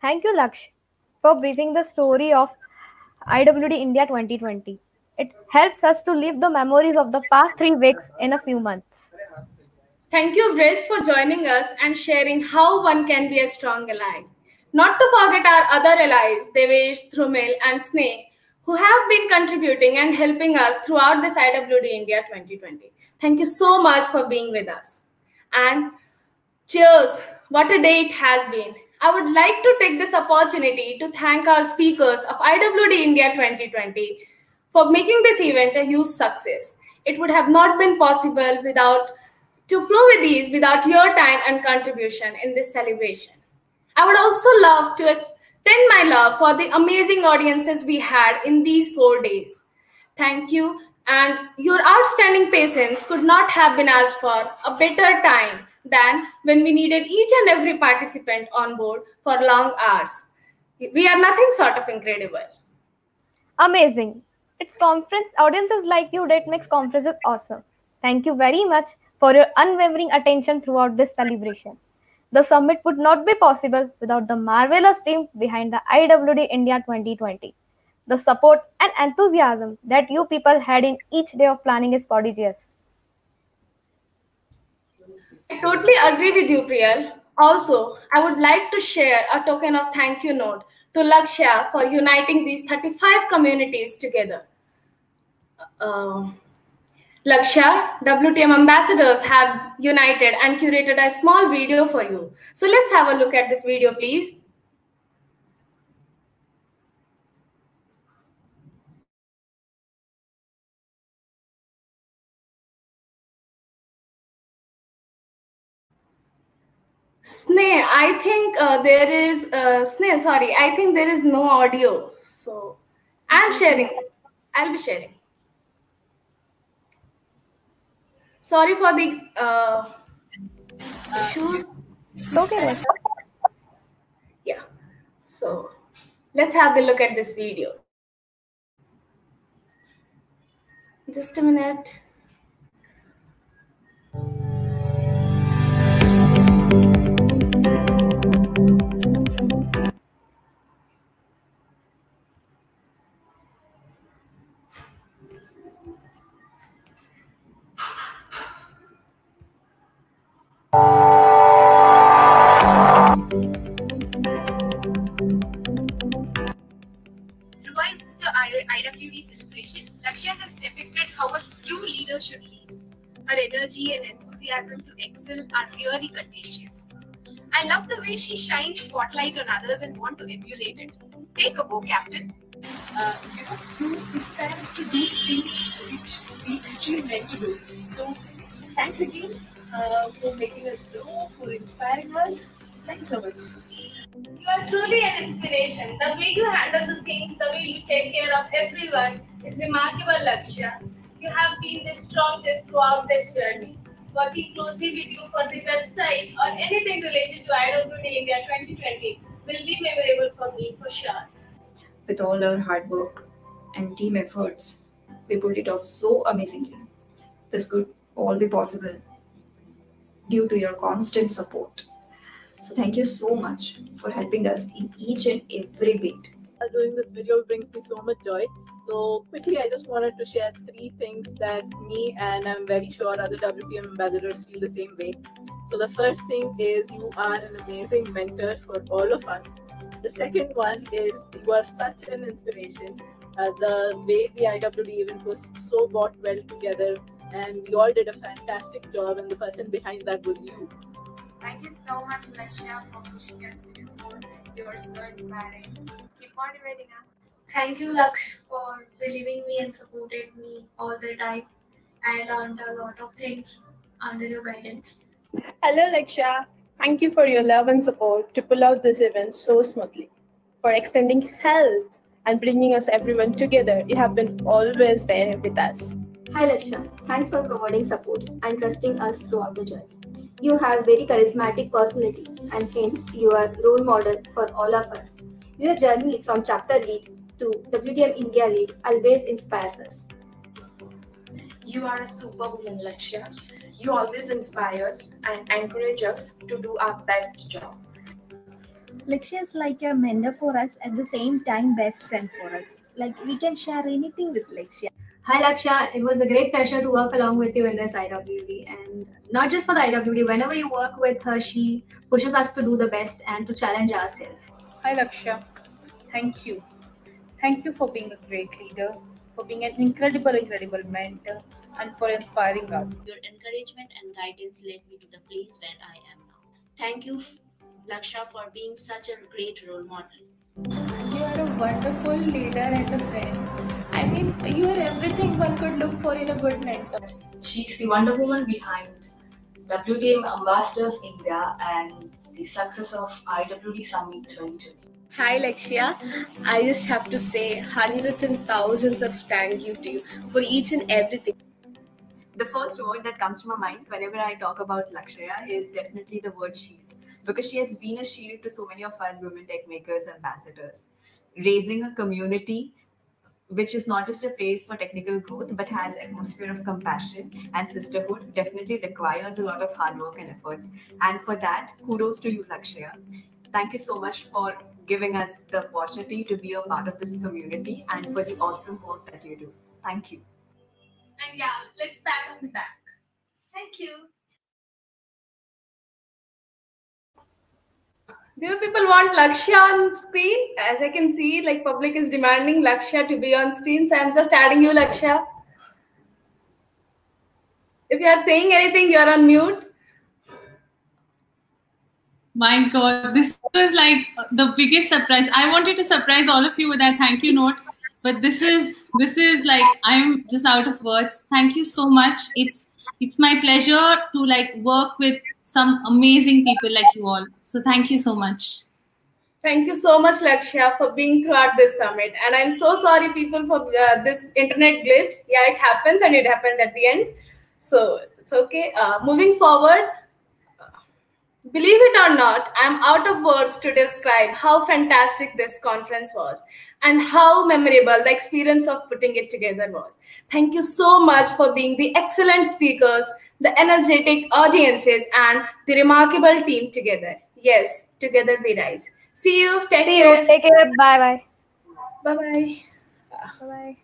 Thank you, Laksh, for briefing the story of IWD India 2020. It helps us to live the memories of the past 3 weeks in a few months. Thank you, Briz, for joining us and sharing how one can be a strong ally. Not to forget our other allies, Devesh, Thrumil, and Sneh, who have been contributing and helping us throughout this IWD India 2020. Thank you so much for being with us. And cheers! What a day it has been. I would like to take this opportunity to thank our speakers of IWD India 2020 for making this event a huge success. It would have not been possible to flow with ease without your time and contribution in this celebration. I would also love to extend my love for the amazing audiences we had in these 4 days. Thank you, and your outstanding patience could not have been asked for a better time than when we needed each and every participant on board for long hours. We are nothing short of incredible. Amazing. It's conference audiences like you that makes conferences awesome. Thank you very much for your unwavering attention throughout this celebration. The summit would not be possible without the marvelous team behind the IWD India 2020. The support and enthusiasm that you people had in each day of planning is prodigious. I totally agree with you, Priyal. Also, I would like to share a token of thank you note to Lakshya for uniting these 35 communities together. Lakshya, WTM ambassadors have united and curated a small video for you. So let's have a look at this video, please. Sneh, I think there is Sneh. Sorry, I think there is no audio. So I'm sharing. I'll be sharing. Sorry for the issues. Okay. Yeah. So let's have the look at this video. Just a minute. Throughout the IWD celebration, Lakshya has depicted how a true leader should lead. Her energy and enthusiasm to excel are really contagious. I love the way she shines spotlight on others and want to emulate it. Take a go, Captain. You inspire us to do things which we actually meant to do. So, thanks again for making us grow, for inspiring us. Thank you so much. You are truly an inspiration. The way you handle the things, the way you take care of everyone is remarkable, Lakshya. You have been the strongest throughout this journey. Working closely with you for the website or anything related to IWD India 2020 will be memorable for me for sure. With all our hard work and team efforts, we pulled it off so amazingly. This could all be possible due to your constant support. So thank you so much for helping us in each and every bit. Doing this video brings me so much joy. So quickly, I just wanted to share 3 things that me and I'm very sure other WTM ambassadors feel the same way. So the first thing is you are an amazing mentor for all of us. The second one is you are such an inspiration. The way the IWD event was so brought well together and we all did a fantastic job and the person behind that was you. Thank you so much, Lakshya, for pushing us to do more. You are so inspiring. Keep motivating us. Thank you, Laksh, for believing me and supported me all the time. I learned a lot of things under your guidance. Hello, Lakshya. Thank you for your love and support to pull out this event so smoothly. For extending help and bringing us everyone together, you have been always there with us. Hi, Lakshya. Thanks for providing support and trusting us throughout the journey. You have very charismatic personality and hence you are role model for all of us. Your journey from chapter lead to WTM India lead always inspires us. You are a superwoman, Lakshya. You always inspire us and encourage us to do our best job. Lakshya is like a mentor for us, at the same time best friend for us. Like we can share anything with Lakshya. Hi Lakshya, it was a great pleasure to work along with you in this IWD, and not just for the IWD, whenever you work with her, she pushes us to do the best and to challenge ourselves. Hi Lakshya, thank you. Thank you for being a great leader, for being an incredible mentor, and for inspiring us. Your encouragement and guidance led me to the place where I am now. Thank you, Lakshya, for being such a great role model. You are a wonderful leader and a friend. I mean, you are everything one could look for in a good mentor. She's the Wonder Woman behind WTM Ambassadors India and the success of IWD Summit 2020. Hi Lakshya, I just have to say hundreds and thousands of thank you to you for each and everything. The first word that comes to my mind whenever I talk about Lakshya is definitely the word shield, because she has been a shield to so many of us women tech makers, ambassadors, raising a community which is not just a place for technical growth but has atmosphere of compassion and sisterhood. Definitely requires a lot of hard work and efforts, and for that, kudos to you, Lakshya. Thank you so much for giving us the opportunity to be a part of this community and for the awesome work that you do. Thank you. And yeah, let's pat on the back. Thank you. Do you people want Lakshya on screen? As I can see, like public is demanding Lakshya to be on screen, so I'm just adding you, Lakshya. If you are saying anything, you are on mute. My God, this was like the biggest surprise. I wanted to surprise all of you with that thank you note, but this is like, I'm just out of words. Thank you so much. It's my pleasure to like work with some amazing people like you all. So thank you so much. Thank you so much, Lakshya, for being throughout this summit. And I'm so sorry, people, for this internet glitch. Yeah, it happens, and it happened at the end. So it's okay. Moving forward, believe it or not, I'm out of words to describe how fantastic this conference was and how memorable the experience of putting it together was. Thank you so much for being the excellent speakers, the energetic audiences, and the remarkable team together. Yes, together we rise. See you. Take care. Take care. Bye-bye. Bye-bye. Bye-bye.